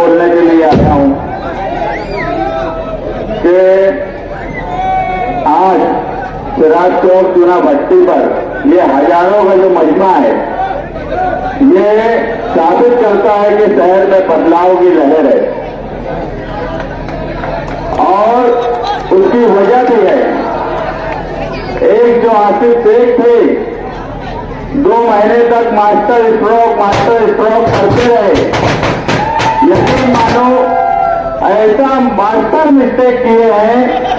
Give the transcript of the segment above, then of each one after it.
बोलने के लिए आया हूं कि आज चिराग चौक चुना भट्टी पर ये हजारों का जो मजमा है, ये साबित करता है कि शहर में बदलाव की लहर है और उसकी वजह भी है। एक जो आसिफ शेख थे, 2 महीने तक मास्टर स्ट्रोक करते रहे। यकीन मानो ऐसा मास्टर मिस्टेक किए हैं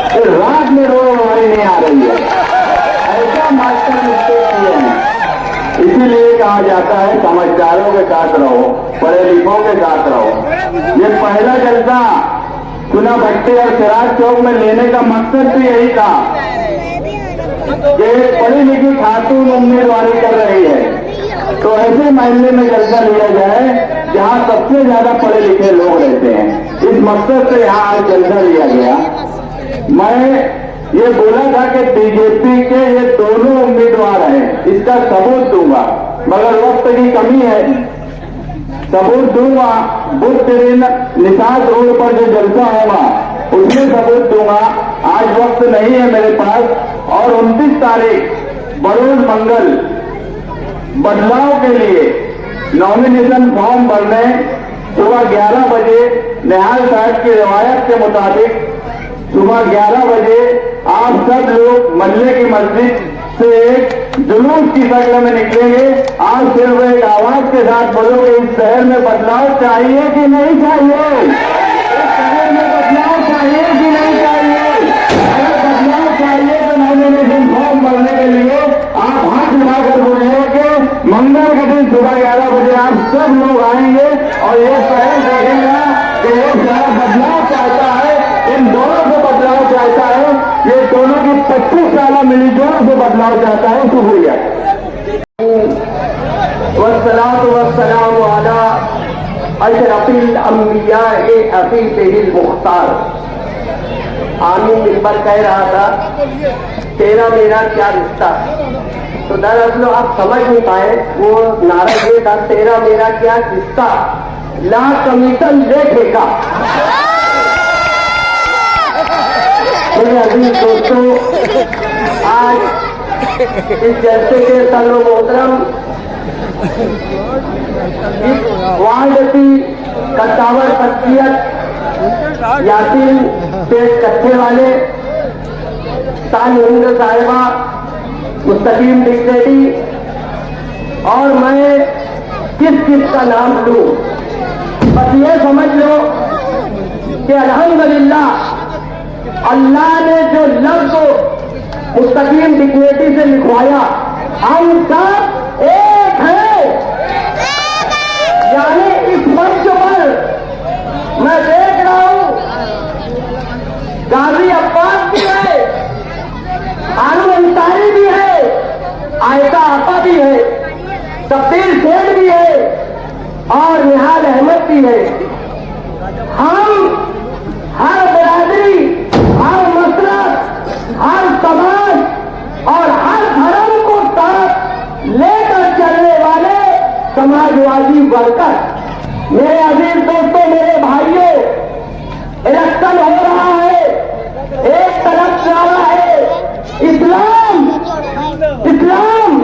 कि रात में रोजगारी नहीं आ रही है, ऐसा मास्टर मिस्टेक किए हैं। इसीलिए कहा जाता है समझदारों के साथ रहो, पढ़े लिखों के साथ रहो। ये पहला जलसा चुना भट्टी और चिराग चौक में लेने का मकसद भी यही था कि पढ़ी लिखी खातून उम्मीदवारी कर रही है, तो ऐसे मामले में जलसा लिया जाए जहां सबसे ज्यादा पढ़े लिखे लोग रहते हैं। इस मकसद से यहां आज जलसा लिया गया। मैं ये बोला था कि बीजेपी के ये दोनों उम्मीदवार हैं, इसका सबूत दूंगा, मगर वक्त की कमी है। सबूत दूंगा, बुध के दिन निषाद रोड पर जो जलसा होगा उसमें सबूत दूंगा। आज वक्त नहीं है मेरे पास। और 29 तारीख बरोज मंगल बदलाव के लिए नॉमिनेशन फॉर्म भरने सुबह 11 बजे निहाल साहब की रिवायत के मुताबिक सुबह 11 बजे आप सब लोग मल्ले की मस्जिद से एक जुलूस की शक्ल में निकलेंगे। आज सिर्फ एक आवाज के साथ बोलोगे, इस शहर में बदलाव चाहिए कि नहीं चाहिए? इस शहर में बदलाव चाहिए कि नहीं चाहिए? अगर बदलाव चाहिए तो नॉमिनेशन फॉर्म भरने के लिए आप हाथ उठाकर बोलिए कि मंगल के दिन सुबह 11 बजे आप सब लोग आएंगे और ये शहर देखेगा कि ये शहर बदलाव चाहता है, इन दोनों से बदलाव चाहता है, ये दोनों की 25 साल मिलीजुल से बदलाव चाहता है। शुक्रिया। वस्सलातु वस्सलामु अला अशरफिल अंबिया अफीफिल मुख्तार। आमीन मिंबर कह रहा था, तेरा मेरा क्या रिश्ता। तो दरअसल आप समझ नहीं पाए, वो नारा ये था, तेरा मेरा क्या रिश्ता, ला कमीशन देखेगा। मेरे अजीज दोस्तों, आज इस जलसे के सर्व मोहतरम इस वार्ड की कच्चावर शख्सियत यासीन शेख कच्चे वाले, तान हिंद साहिबा, मुस्तकीम डिक्टेटी, और मैं किस का नाम लूं। बस ये समझ लो कि अल्हम्दुलिल्लाह अल्लाह ने जो लफ्ज मुस्तकीम डिक्टेटी से लिखवाया, हम सब एक हैं। यानी इस मंच पर मैं देख रहा हूं गाजी अब्बास भी है, आनू अंसारी भी है, आयशा आपा भी है, तब्दील सेठ भी है और निहाल अहमद भी है। हम हर बिरादरी, हर मसलक, हर समाज और हर धर्म को साथ लेकर चलने वाले समाजवादी वर्कर। मेरे अजीज दोस्तों, मेरे भाइयों, इलेक्शन हो रहा है, एक तरफ नारा है इस्लाम इस्लाम,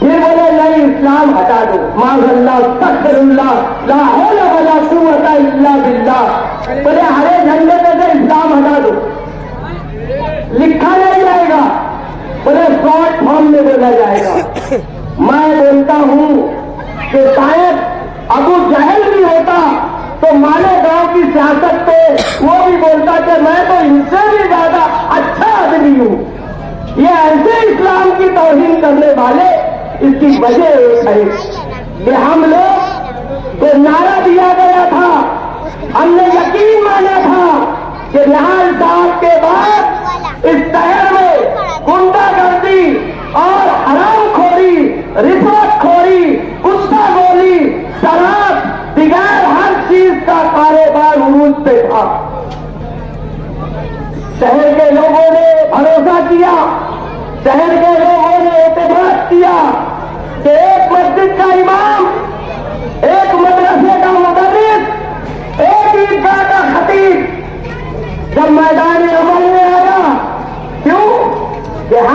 फिर बोले नहीं इस्लाम हटा दो, माज़अल्लाह तक़दरुल्लाह ला हौला वला कुव्वता इल्ला बिल्लाह। बोले हरे झंडे में से इस्लाम हटा दो, लिखा नहीं जाएगा, बोले शॉर्ट फॉर्म में बोला जाएगा। मैं बोलता हूं कि शायद अबू जहल भी होता तो माने गांव की सियासत पे वो भी बोलता कि मैं तो इनसे भी ज्यादा अच्छा आदमी हूं। ये ऐसे इस्लाम की तौहीन करने वाले, इसकी वजह एक है कि हम लोग को नारा दिया गया था, हमने यकीन माना था कि निहाल साहब के बाद इस शहर में गुंडागर्दी और हरामखोरी, रिश्वतखोरी, कुत्ता गोली, शराब, बिगाड़, हर चीज का कारोबार उरूज पे था। शहर के लोगों ने भरोसा किया, शहर के लोगों ने एतबार किया कि एक मस्जिद का इमाम, एक मदरसे का मुदर्रिस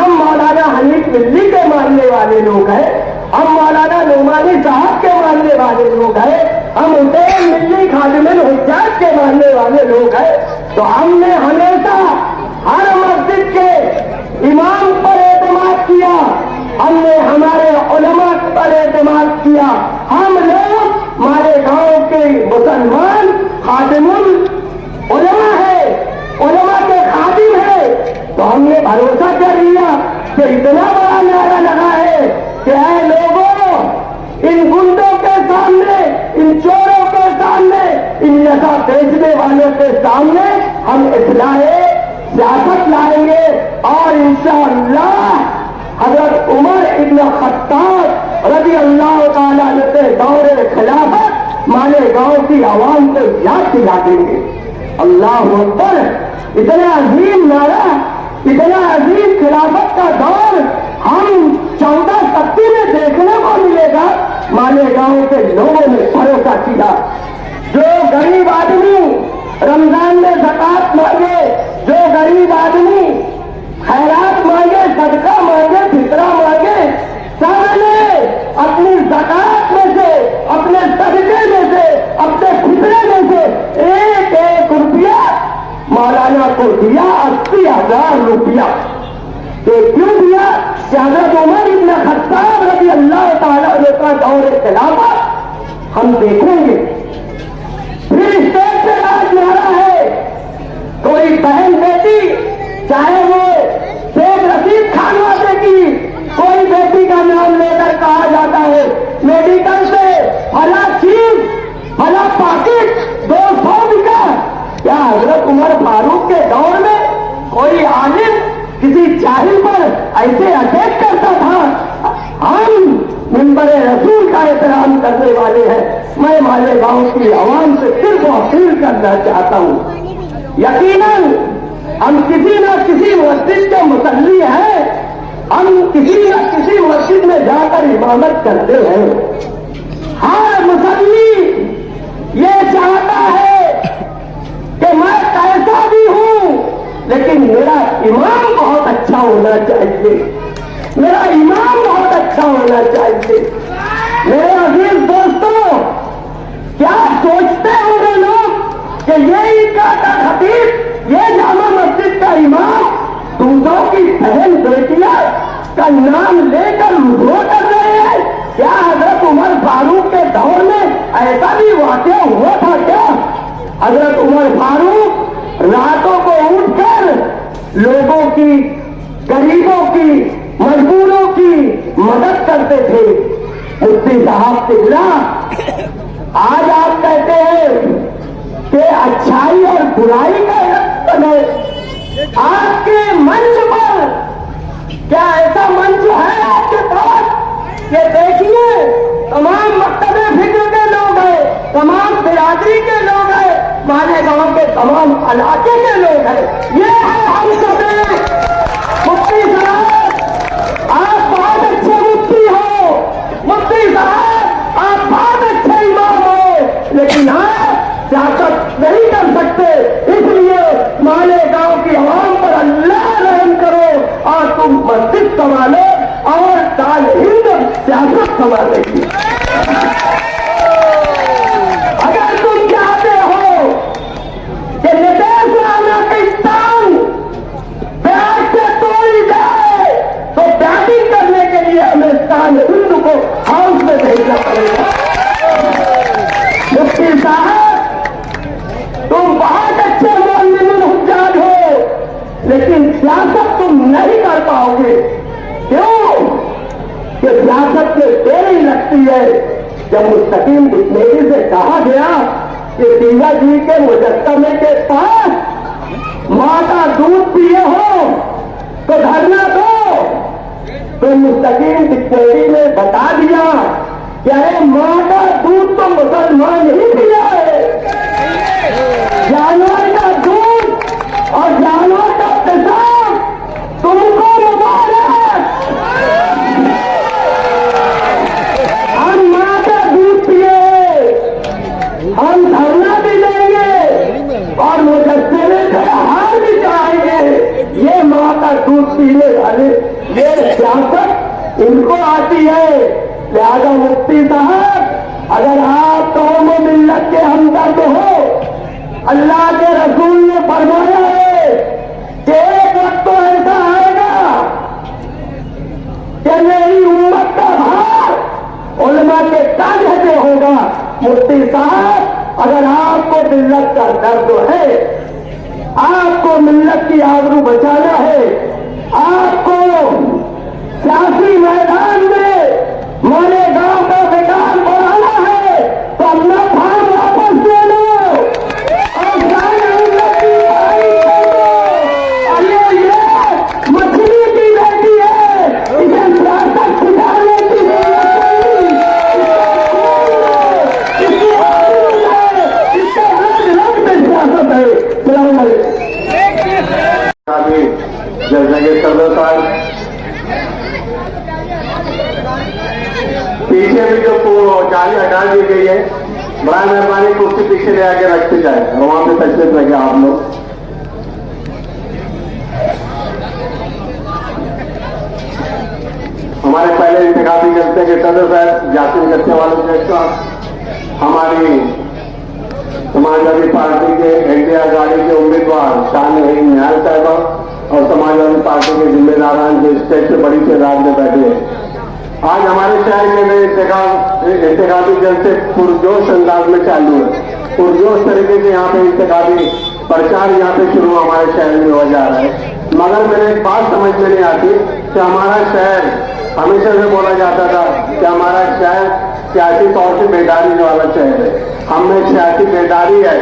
हम मौलाना हनीफ मिल्ली के मानने वाले लोग हैं, हम मौलाना नोमानी साहब के मानने वाले लोग हैं, हम हुसैन मिल्ली खादिमुल हुज्जात के मानने वाले लोग हैं। तो हमने हमेशा हर मस्जिद के इमाम पर एतमाद किया, हमने हमारे उलमा पर एतमाद किया। हम लोग हमारे गांव के मुसलमान खादिमुल उलमा है, उलमा के खादिम है। तो हमने भरोसा कर लिया कि इतना बड़ा नारा लगा है कि ऐ लोगों, इन गुंडों के सामने, इन चोरों के सामने, इन नशा बेचने वालों के सामने हम इस्लाहे सियासत लाएंगे और इंशाअल्लाह हज़रत उमर इब्न खत्ताब रज़ी अल्लाह ताला अन्हु के दौरे खिलाफत माने गांव की आवाम को याद दिला देंगे। अल्लाह अकबर! इतना अजीम नारा, इतना अजीम खिलाफत का दौर हम 1470 में देखने को मिलेगा। माने गांव के लोगों ने भरोसा किया। जो गरीब आदमी रमजान में ज़कात मांगे, जो गरीब आदमी खैरात मांगे, सदका मांगे, फितरा मांगे, सबने अपनी ज़कात में से, अपने सदके में से, अपने फितरे में से एक एक रुपया मौलाना को दिया, 80,000 रुपया। तो क्यों दिया? हज़रत उमर इब्न खत्ताब रज़ी अल्लाह ताला अन्हु का दौरे खिलाफत हम देखेंगे। फिर स्टेज पे राज नारा है, कोई बहन बेटी, चाहे वो शेख रशीद खान वाले की कोई बेटी का नाम लेकर कहा जाता है, मेडिकल से फला चीज, फला पाकिट 200 बिका। क्या हजरत उमर फारूक के दौर में कोई आलिम किसी जाहिल पर ऐसे अटैक करता था? हम मिंबरे रसूल का एहतराम करने वाले हैं। मैं माले गांव की आवाम से सिर्फ अपील करना चाहता हूं, यकीनन हम किसी न किसी मस्जिद के मुसल्ली हैं, हम किसी न किसी मस्जिद में जाकर इमामत करते हैं। हर मुसल्ली ये चाहता है कि मैं कैसा भी हूं, लेकिन मेरा इमाम बहुत अच्छा होना चाहिए, मेरा इमाम बहुत अच्छा होना चाहिए। मेरे अजीज दोस्तों, क्या सोचते होंगे लोग कि ये ईदगाह का खतीब, ये जामा मस्जिद का इमाम दूसरों की बहन बेटियां का नाम लेकर रो कर रहे हैं? क्या हजरत उमर फारूक के दौर में ऐसा भी वाक़या हुआ था क्या? हजरत उमर फारूक रातों को उठकर लोगों की, गरीबों की, मजबूरों की मदद करते थे। मुफ्ती साहब तिगला, आज आप कहते हैं कि अच्छाई और बुराई का समय, आपके मंच पर क्या ऐसा मंच है आपके पास? ये देखिए, तमाम मकतबे फिक्र के लोग हैं, तमाम बिरादरी के लोग हैं, हमारे गांव के तमाम इलाके के लोग हैं। ये है हम सब। मुफ्ती साहब, आप बहुत अच्छे मुफ्ती हो, मुफ्ती साहब आप बहुत अच्छे इमाम हो, लेकिन आप सियासत नहीं कर सकते। इसलिए माले गांव की आवाम पर अल्लाह रहम करो और तुम मस्जिद संभालो और दाल हिंद सियासत संभालेगी। अगर तुम चाहते हो कि नीतीश राणा की टांग बैठ से तोड़ी जाए, तो बैटिंग करने के लिए हमें दाल हिंद को हाउस में भेजना पड़ेगा। मुफ्ती साहब, तुम बहुत अच्छे मौलवी हुज्जाज हो, लेकिन सियासत तुम नहीं कर पाओगे। क्यों? कि सियासत में देरी लगती है। जब मुस्तकीम बिस्मिल्लाह से कहा गया कि दीवा जी के मुजस्समे के पास मां का दूध पिए हो तो धरना दो, तो मुस्तकीम बिस्मिल्लाह ने बता दिया कि अरे मां का दूध तो मुसलमान ही पिया है, जानवर का दूध और जानवर का पेशाब तुमको मुबारक। हम मां का दूध पिए, हम धरना भी देंगे और मुजस्समे से हार भी जाएंगे। ये मां का दूध पीने वाले ये सियासत इनको आती है। लिहाजा मुफ्ती साहब, अगर आप कौम मिल्लत के हमदर्द हो, अल्लाह के रसूल ने फरमाया है कि एक वक्त तो ऐसा आएगा कि मेरी उम्मत का भार उलमा के कांधे पे होगा। मुफ्ती साहब, अगर आपको मिल्लत का दर्द है, आपको मिल्लत की आबरू बचाना है, आपको सियासी मैदान में मारे गांव का विकास बढ़ाना है, तो अपना भार वापस ले लो और ये मछली की बेटी है, इसे सियासत सिखाने की सियासत है। जैसे सदर साहब पीछे भी जो जाली हटा दी गई है, बड़ा मेहरबानी कुर्सी पीछे ले आके रखते जाए और वहां पे तशरीफ रखे आप लोग। हमारे पहले इंतखाबी जलसे के सदर साहब यासिन करने वाले हमारी समाजवादी पार्टी के एनडीए गाड़ी के उम्मीदवार शान न्याय साहबा और समाजवादी पार्टी के जिम्मेदारान जो स्टेज से बड़ी तादाद में बैठे हैं। आज हमारे शहर के लिए इंतखाबी जलसे पुरजोश अंदाज में चालू है। पुरजोश तरीके से यहाँ पे इंतखाबी प्रचार यहाँ पे शुरू हमारे शहर में हो जा रहा है। मगर मेरे एक बात समझ में नहीं आती कि हमारा शहर, हमेशा से बोला जाता था कि हमारा शहर सियासी तौर से बेदारी वाला शहर है, हम में सियासी बेदारी है।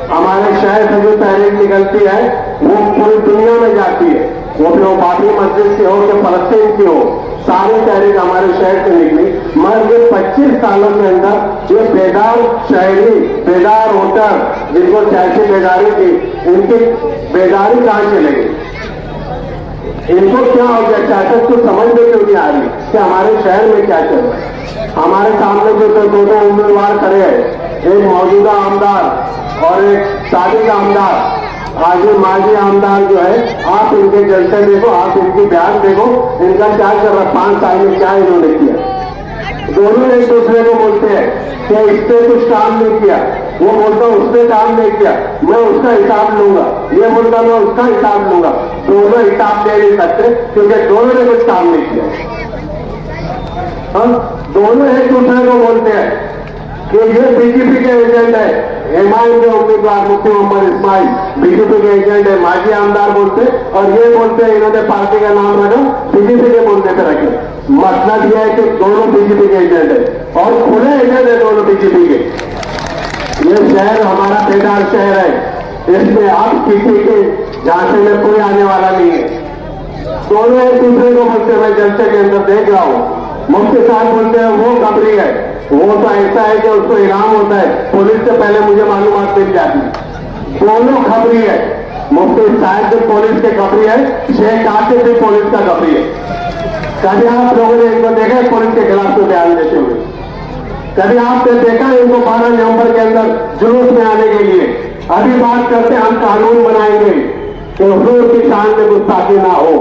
हमारे शहर से जो तहरीक निकलती है वो पूरी दुनिया में जाती है, वो फिर वो बाबरी मस्जिद की हो कि फलस्तीन की हो, सारे तहरीक हमारे शहर से निकली। मगर ये 25 सालों के अंदर ये बेदार शहरी, बेदार वोटर जिनको सियासी बेदारी थी, इनकी बेदारी कहाँ चलेगी? इनको क्या हो गया? सियासत को समझ में क्यों नहीं आ रही कि हमारे शहर में क्या चल रहा है? हमारे सामने जो दो उम्मीदवार खड़े हैं, एक मौजूदा आमदार और एक साबिक आमदार, माजी आमदार जो है, आप इनके जलसे देखो, आप इनकी बयान देखो, इनका क्या कर रहा, 5 साल में क्या इन्होंने किया। दोनों एक दूसरे को बोलते हैं कि इसने कुछ काम नहीं किया, वो बोलता उसने काम नहीं किया, मैं उसका हिसाब लूंगा, ये बोलता मैं उसका हिसाब लूंगा। दोनों हिसाब ले नहीं सकते क्योंकि दोनों ने कुछ काम नहीं किया। हम दोनों एक दूसरे को बोलते हैं कि ये बीजेपी के एजेंट है, एमआईएम के उम्मीदवार मुफ्ती मोहम्मद इस्माइल बीजेपी के एजेंट है, माजी आमदार बोलते, और ये बोलते हैं इन्होंने पार्टी का नाम रखा बीजेपी के बोलने पे रखे। मतलब यह है कि दोनों बीजेपी के एजेंट है और खुले एजेंट है दोनों बीजेपी के। ये शहर हमारा बेदार शहर है, इसमें अब किसी के झांसे में कोई आने वाला नहीं है। दोनों एक दूसरे को बोलते, मैं जलसे के अंदर देख रहा हूँ, मुफ्ती साहब बोलते हैं वो खबरी है, वो तो ऐसा है कि उसको इनाम होता है, पुलिस से पहले मुझे मालूमात मिल जाती। दोनों खबरी है, मुफ्ती साहब भी पुलिस के खबरी है, शेख आसिफ भी पुलिस का खबरी है। कभी आप लोगों ने इनको देखा है पुलिस के खिलाफ तो बयान देते हुए? कभी आपने देखा इनको 12 नवंबर के अंदर जुलूस में आने के लिए? अभी बात करते हम कानून बनाएंगे कि हुजूर की शान में गुस्ताखी ना हो।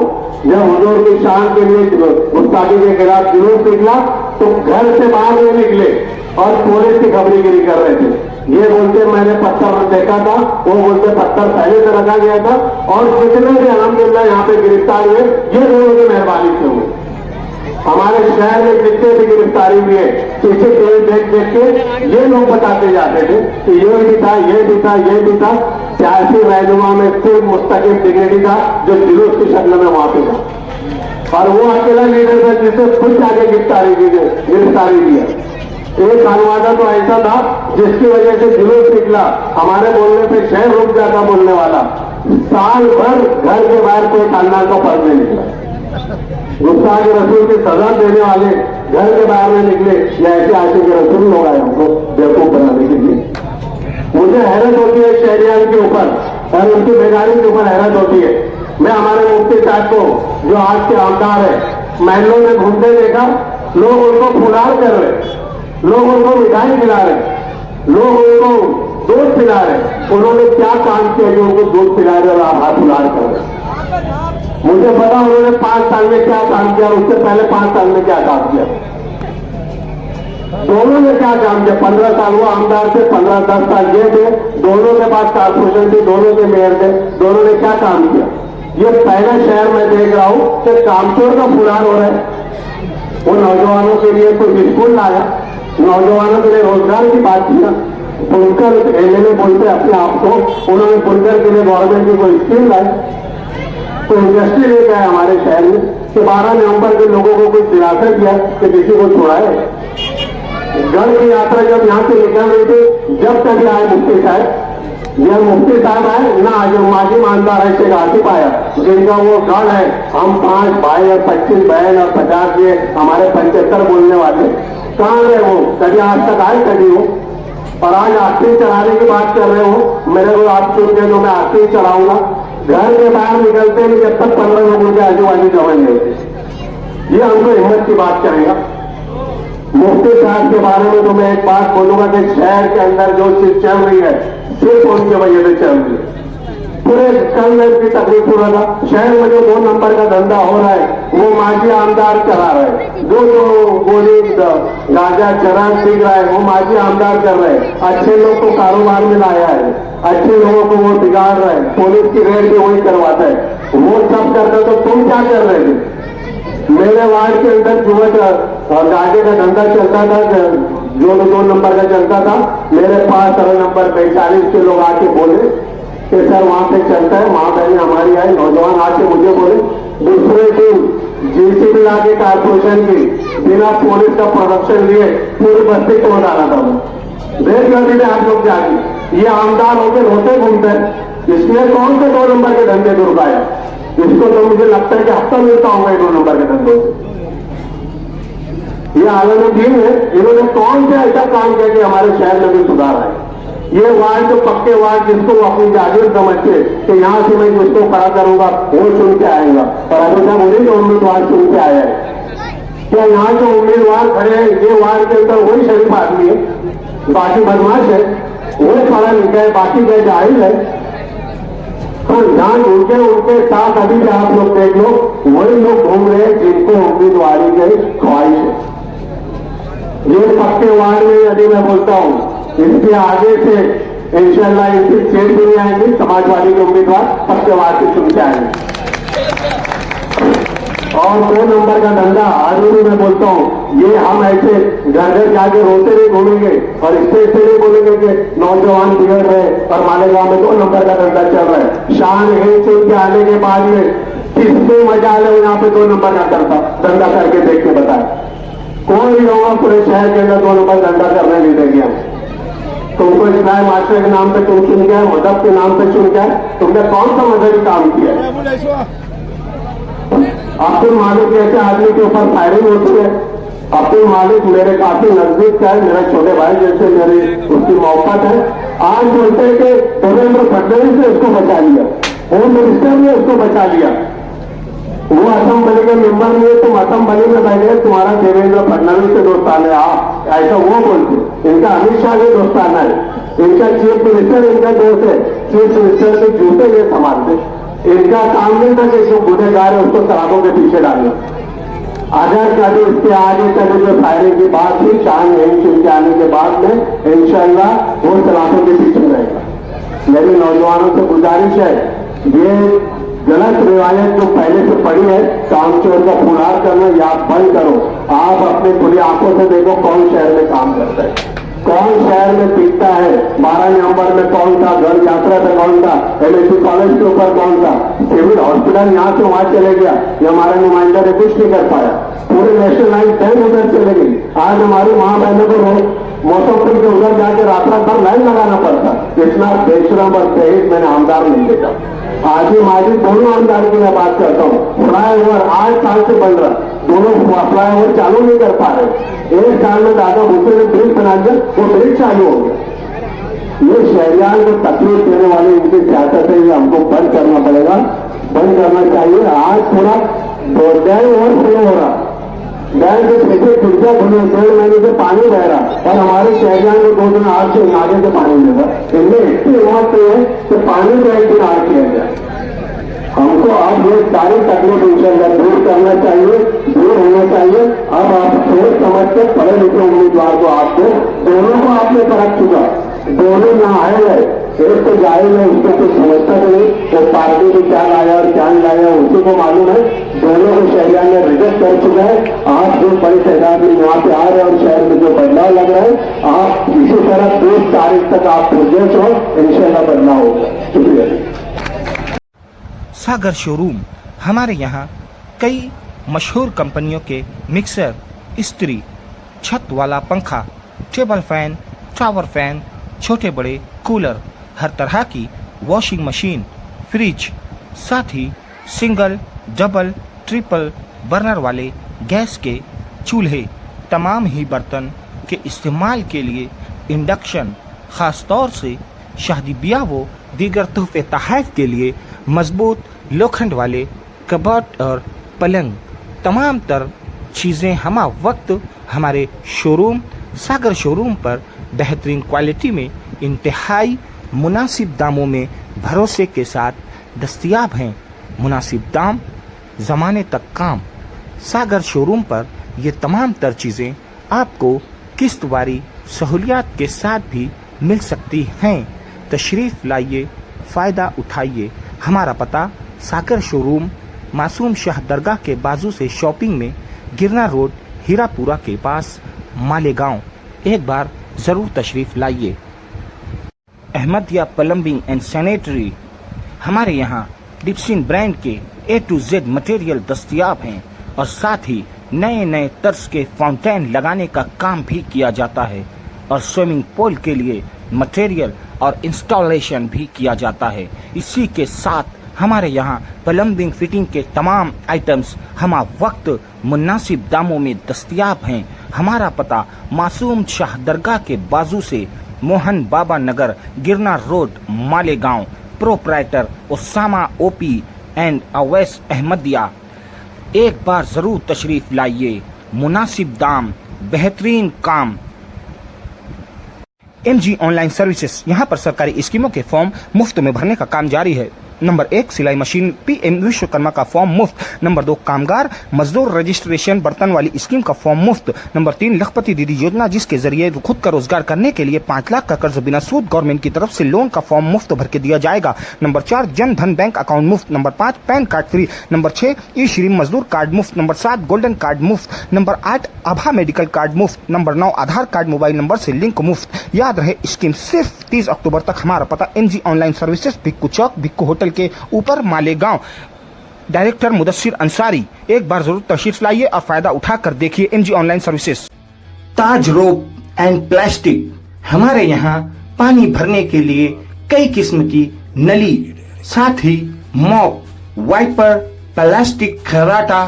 जब हुजूर की शान के लिए गुस्ताखी के खिलाफ जुलूस निकला तो घर से बाहर नहीं निकले और पुलिस की खबरीगिरी कर रहे थे। ये बोलते मैंने पत्थर देखा था, वो बोलते पत्थर पहले से रखा गया था, और जितने भी अल्हम्दुलिल्लाह यहाँ पे गिरफ्तार हुए ये लोगों की मेहरबानी से हुए। हमारे शहर में जितने भी गिरफ्तारी हुई है, पीछे देख देख के ये लोग बताते जाते थे कि ये भी था, ये भी था, ये भी था। सियासी रहनुमा में सिर्फ मुस्तकिम डिग्निटी था जो जुलूस की शक्ल में वहां पे था, और वो अकेला लीडर था जिसे खुद जाके गिरफ्तारी दिया। एक खानवादा तो ऐसा था जिसकी वजह से जुलूस निकला, हमारे बोलने पे शहर रुक जाता बोलने वाला, साल भर घर के बाहर कोई खानदान का फर्क नहीं निकला। गुस्सा के रसूल की सजा देने वाले घर के बाहर में निकले, या ऐसे आशे के रसूल लोग आए हमको बेवकूफ बनाने के लिए। मुझे हैरत होती है शहरियान के ऊपर और उनकी बेदारी के ऊपर हैरत होती है। मैं हमारे मुफ्ती साहब को जो आज के आमदार है, महलों में घूमते देखा, लोग उनको फुलार कर रहे, लोग उनको मिठाई खिला रहे, लोग उनको दूध पिला रहे। उन्होंने क्या काम किया जो उनको दूध पिला रहे और आप हाथ फुलार कर रहे? मुझे पता उन्होंने 5 साल में क्या काम किया, उससे पहले 5 साल में क्या काम किया। दोनों ने क्या काम किया। 15 साल वो आमदार थे, 15-10 साल ये थे, दोनों के पास कारपोरेशन थी, दोनों के मेयर थे, दोनों ने क्या काम किया। ये पहला शहर मैं देख रहा हूं कि कामचोर का फुरार हो रहा है। वो नौजवानों के लिए कोई स्कूल लाया, नौजवानों के लिए रोजगार की बात किया। बुनकर एमएलए बोलते अपने आप को, उन्होंने बुनकर के लिए गवर्नमेंट की कोई स्कीम लाई, तो इंडस्ट्री लेके आए हमारे शहर में कि 12 नवंबर के लोगों को कुछ दिलासा किया कि किसी को छुड़ाए। गढ़ की यात्रा जब यहाँ से निकल रही थी, जब तक आए मुफ्ती साहब, यह मुफ्ती साहब आए ना, आज माजी मानदार ऐसे गाती पाया जिनका वो गढ़ है। हम 5 भाई और 25 बहन और 50 ये हमारे 75 बोलने वाले, कहाँ गए वो? कभी आज तक आए कभी वो? और आज आस्तीन चढ़ाने की बात कर रहे हो। मेरे को आप चुन के तो मैं आस्तीन चढ़ाऊंगा। घर के बाहर निकलते नहीं जब तक 15 लोगों के आजू बाजू जमा नहीं होती। ये हमको हिम्मत की बात कहेगा। मुफ्ती साहब के बारे में तो मैं एक बात बोलूंगा कि शहर के अंदर जो चीज चल रही है सिर्फ उनके वजह से चल रही है। पूरे कल में इसकी तकलीफ हो रहा था। शहर में जो 2 नंबर का धंधा हो रहा है वो माजी आमदार चला रहे हैं। जो गोली गांजा चरण सीख रहा है वो माजी आमदार कर रहे हैं। अच्छे लोग को कारोबार में लाया है, अच्छे लोगों को वो बिगाड़ रहे हैं। पुलिस की रेड भी वही करवाता है। वो सब करता तो तुम क्या कर रहे थे? मेरे वार्ड के अंदर जुआ गांजे का धंधा चलता था, जो 2 नंबर का चलता था। मेरे पास 3 नंबर 45 के लोग आके बोले कि सर वहां पे चलता है। माँ बहन हमारी आई, नौजवान आके मुझे बोले दूसरे दिन जीसीबी लाके कारपोरेशन की बिना पुलिस का प्रोडक्शन लिए पूरी बस्ती तोड़ डाला था। देख गलती में आप लोग जाके ये आमदार होकर रोते घूमते हैं। इसने कौन से 2 नंबर के धंधे को रुकाया? इसको तो मुझे लगता है कि हफ्ता मिलता होगा 2 नंबर के धंधे से। ये आलमगीर है, इन्होंने कौन सा ऐसा काम किया कि हमारे शहर में भी सुधार आए? ये वार्ड जो पक्के वार्ड जिसको वो अपनी जागीर समझते कि यहाँ से मैं जिसको खड़ा करूंगा वो चुन के आएगा, और अभी तक उन्हीं जो उम्मीदवार चुन के आया है। क्या यहाँ जो उम्मीदवार खड़े हैं ये वार्ड के अंदर वही शरीफ आदमी है? बाकी बदमाश है, वो पढ़ा लिखा है, बाकी क्या जाहिल है? ध्यान उनके साथ अभी भी आप लोग देख लो, वही लोग घूम रहे हैं जिनको उम्मीदवारी की ख्वाहिश है। ये पक्के वार्ड में यदि मैं बोलता हूं, इसके आगे से इंशाल्लाह इनकी चेंज भी नहीं आएंगी। समाजवादी के उम्मीदवार पक्के वार्ड से चुन के आएंगे। और 2 नंबर का धंधा आज भी मैं बोलता हूं, ये हम ऐसे घर घर जाके रोते नहीं घूमेंगे और इससे नहीं बोलेंगे कि नौजवान बिगड़ रहे और मालेगांव में 2 नंबर का धंधा चल रहा है। शान है चुन के आने के बाद में किसको मजा ले यहाँ पे 2 नंबर का धंधा करके देख के बताए। कोई भी होगा पूरे शहर के अंदर 2 नंबर धंधा करने नहीं देंगे हम। तुमको इस्लाम मास्टर के नाम पे तुम चुन गया, मदद के नाम पे चुन गया, तुमने कौन सा मदद काम किया? अब्दुल मालिक जैसे आदमी के ऊपर फायरिंग होती है। अब्दुल मालिक मेरे काफी नजदीक का है, मेरे छोटे भाई जैसे मेरी उसकी मोहब्बत है। आज बोलते हैं कि देवेंद्र फडणवीस ने उसको बचा लिया, होम मिनिस्टर ने उसको बचा लिया। वो असेंबली के मेंबर नहीं है, तुम असेंबली में बैठे, तुम्हारा देवेंद्र फडणवीस से दोस्ताना है, ऐसा वो बोलते। इनका अमित शाह से दोस्ताना है, इनका चीफ मिनिस्टर इनका दोस्त है। चीफ मिनिस्टर के जूते ये संभालते। इनका काम नहीं था कि जो गुनेगार है उसको शराबों के पीछे डालना। अगर कभी इसके आगे कभी जो फायरिंग की बात हुई, शान नहीं चुन के आने के बाद में इंशाल्लाह वो शराबों के पीछे रहेगा। मेरी नौजवानों से गुजारिश है, ये गलत रिवायत जो पहले से पड़ी है कामचोर का फुलार करना या बंद करो। आप अपनी खुली आंखों से देखो कौन शहर में काम करता है, कौन शहर में टिकता है। 12 नवंबर में कौन था, गढ़ यात्रा पे कौन था, एलएसी कॉलेज के ऊपर कौन था, सिविल हॉस्पिटल यहाँ से वहां चले गया, ये हमारे नुमाइंदा ने कुछ नहीं कर पाया। पूरे नेशनल लाइन 10 उधर चले गई। आज हमारी माँ बहनों को मौसम के उधर जाकर रात भर लाइन लगाना पड़ता। इतना बेशरम और तेज मैंने आमदार नहीं देखा। आज ही माजी दोनों आमदार की मैं बात करता हूँ। फ्लाईओवर 8 साल से बन रहा, दोनों फ्लाईओवर चालू नहीं कर पा रहे। 1 साल में दादा भूसे ने ब्रिज बना दिया, वो ब्रिज चालू हो गया। ये शहरियान को तकलीफ देने वाली इनकी सियासत है, ये हमको बंद करना पड़ेगा, बंद करना चाहिए। आज पूरा डैम ओवरफ्लो हो रहा, डैम के छेटे खिड़कियां खुली, 1.5 महीने से पानी बह रहा और हमारे शहरियान को 2 दिन आग से आगे से पानी मिलेगा। इनमें इतनी हिम्मत है कि पानी को 1 दिन आग किया जाए। हमको अब ये सारी तकलीफ इंशाल्लाह दूर करना चाहिए, दूर होना चाहिए। अब आप सोच समझ के पढ़े लिखे उम्मीदवार को आपको दोनों को आपने परख चुका, दोनों यहाँ आए हैं। एक तो जाहिर है उसको कुछ समझता नहीं, वो पार्टी में क्या लाया और क्या नहीं लाया उसी को मालूम है। दोनों को शहरिया ने रिजेक्ट कर चुका है। आप जो बड़ी तादाद में यहाँ पे आ रहे हैं और शहर में जो बदलाव लग रहा है, आप इसी तरह 30 तारीख तक आप प्रोजेक्ट हो, इंशाल्लाह बदलाव होगा। शुक्रिया। सागर शोरूम हमारे यहाँ कई मशहूर कंपनियों के मिक्सर, इस्त्री, छत वाला पंखा, टेबल फैन, टावर फैन, छोटे बड़े कूलर, हर तरह की वॉशिंग मशीन, फ्रिज, साथ ही सिंगल, डबल, ट्रिपल बर्नर वाले गैस के चूल्हे, तमाम ही बर्तन के इस्तेमाल के लिए इंडक्शन, ख़ास तौर से शादी ब्याह व दीगर तोहफे तोहफ़ के लिए मजबूत लोखंड वाले कबर्ड और पलंग, तमाम तर चीज़ें हम वक्त हमारे शोरूम सागर शोरूम पर बेहतरीन क्वालिटी में इंतहाई मुनासिब दामों में भरोसे के साथ दस्तयाब हैं। मुनासिब दाम, ज़माने तक काम। सागर शोरूम पर ये तमाम तर चीज़ें आपको किस्तवारी सहूलियात के साथ भी मिल सकती हैं। तशरीफ़ लाइए, फ़ायदा उठाइए। हमारा पता सागर शोरूम मासूम शाह दरगाह के बाजू से शॉपिंग में, गिरना रोड, हीरापुरा के पास, मालेगांव। एक बार ज़रूर तशरीफ़ लाइए। अहमदिया प्लम्बिंग एंड सैनिटरी, हमारे यहाँ डिप्सिन ब्रांड के A to Z मटेरियल दस्तयाब हैं और साथ ही नए नए तर्ज के फाउंटेन लगाने का काम भी किया जाता है और स्विमिंग पूल के लिए मटेरियल और इंस्टॉलेशन भी किया जाता है। इसी के साथ हमारे यहाँ प्लम्बिंग फिटिंग के तमाम आइटम्स हम वक्त मुनासिब दामों में दस्तयाब हैं। हमारा पता मासूम शाह दरगाह के बाजू से Mohan Baba Nagar, Girna road, Malegaon. Proprietor Usama OP and Awais Ahmadiya. एक बार जरूर तशरीफ लाइए। मुनासिब दाम, बेहतरीन काम। MG ऑनलाइन सर्विसेज, यहाँ पर सरकारी स्कीमों के फॉर्म मुफ्त में भरने का काम जारी है। नंबर 1 सिलाई मशीन PM विश्वकर्मा का फॉर्म मुफ्त। नंबर 2 कामगार मजदूर रजिस्ट्रेशन बर्तन वाली स्कीम का फॉर्म मुफ्त। नंबर 3 लखपति दीदी योजना, जिसके जरिए खुद का रोजगार करने के लिए 5 लाख का कर्ज बिना सूद गवर्नमेंट की तरफ से लोन का फॉर्म मुफ्त भर के दिया जाएगा। Number 4 Jan Dhan bank account मुफ्त। Number 5 pan card free. Number 6 ई श्री मजदूर कार्ड मुफ्त। नंबर 7 गोल्डन कार्ड मुफ्त। नंबर 8 आभा मेडिकल कार्ड मुफ्त। नंबर 9 आधार कार्ड मोबाइल नंबर से लिंक मुफ्त। याद रहे स्कीम सिर्फ 30 अक्टूबर तक। हमारा पता MG ऑनलाइन सर्विसेज, भिक्कू चौक, भिक्कू होटल के ऊपर, मालेगांव। डायरेक्टर मुदस्सिर अंसारी। एक बार जरूर तशरीफ लाइए और फायदा उठाकर देखिए MG online services. Taj rope and plastic, हमारे यहाँ पानी भरने के लिए कई किस्म की नली, साथ ही मॉप, वाइपर, प्लास्टिक खराटा,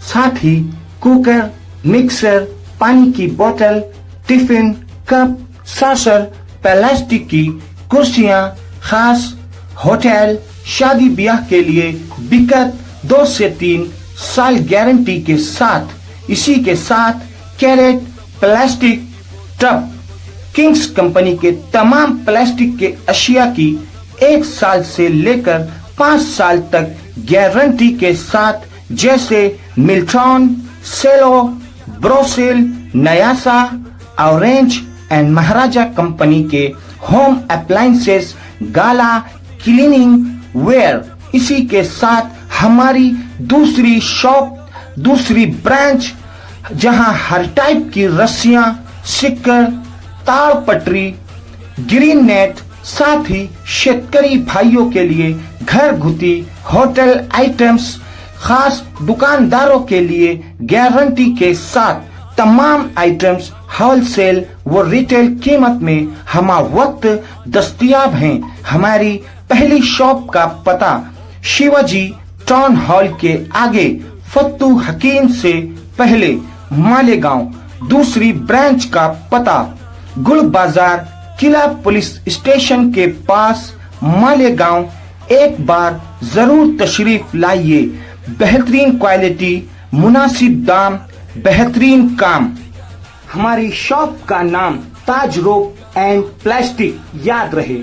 साथ ही कुकर, मिक्सर, पानी की बोतल, टिफिन, कप, सासर, प्लास्टिक की कुर्सियां, खास होटल, शादी ब्याह के लिए बिकट 2 से 3 साल गारंटी के साथ। इसी के साथ crate, plastic tub, kings company के तमाम प्लास्टिक के अशिया की 1 साल से लेकर 5 साल तक गारंटी के साथ, जैसे Milton, Cello, Borosil, Nayasa, orange and Maharaja company के home appliances, Gala, cleaning ware. इसी के साथ हमारी दूसरी शॉप, दूसरी ब्रांच, जहां हर टाइप की रस्सियां, सिक्कर, ताड़ पटरी, ग्रीन नेट, साथ ही शेतकरी भाइयों के लिए घर घुती होटल आइटम्स, खास दुकानदारों के लिए गारंटी के साथ तमाम आइटम्स होलसेल व रिटेल कीमत में हम वक्त दस्तयाब हैं। हमारी पहली शॉप का पता शिवाजी टाउन हॉल के आगे, फत्तू हकीम से पहले, मालेगांव। दूसरी ब्रांच का पता गुल बाजार, किला पुलिस स्टेशन के पास, मालेगांव। एक बार जरूर तशरीफ लाइए। बेहतरीन क्वालिटी, मुनासिब दाम, बेहतरीन काम। हमारी शॉप का नाम ताज रोप एंड प्लास्टिक। याद रहे।